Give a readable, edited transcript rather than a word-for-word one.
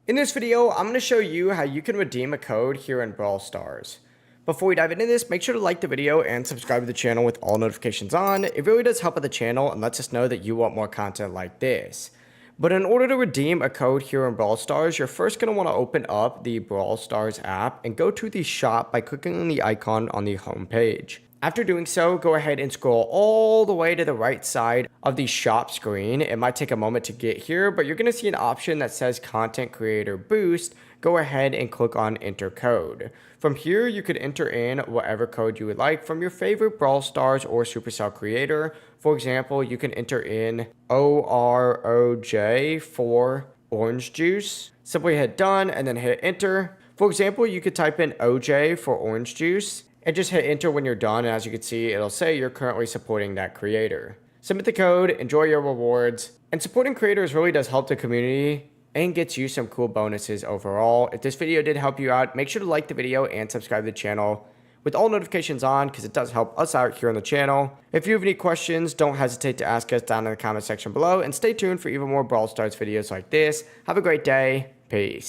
In this video, I'm going to show you how you can redeem a code here in Brawl Stars. Before we dive into this, make sure to like the video and subscribe to the channel with all notifications on. It really does help out the channel and lets us know that you want more content like this. But in order to redeem a code here in Brawl Stars, you're first going to want to open up the Brawl Stars app and go to the shop by clicking on the icon on the home page. After doing so, go ahead and scroll all the way to the right side of the shop screen. It might take a moment to get here, but you're going to see an option that says Content Creator Boost. Go ahead and click on Enter Code. From here, you could enter in whatever code you would like from your favorite Brawl Stars or Supercell creator. For example, you can enter in OROJ for orange juice. Simply hit done and then hit enter. For example, you could type in OJ for orange juice and just hit enter when you're done, and as you can see, it'll say you're currently supporting that creator. Submit the code, enjoy your rewards, and supporting creators really does help the community and gets you some cool bonuses overall. If this video did help you out, make sure to like the video and subscribe to the channel with all notifications on because it does help us out here on the channel. If you have any questions, don't hesitate to ask us down in the comment section below, and stay tuned for even more Brawl Stars videos like this. Have a great day. Peace.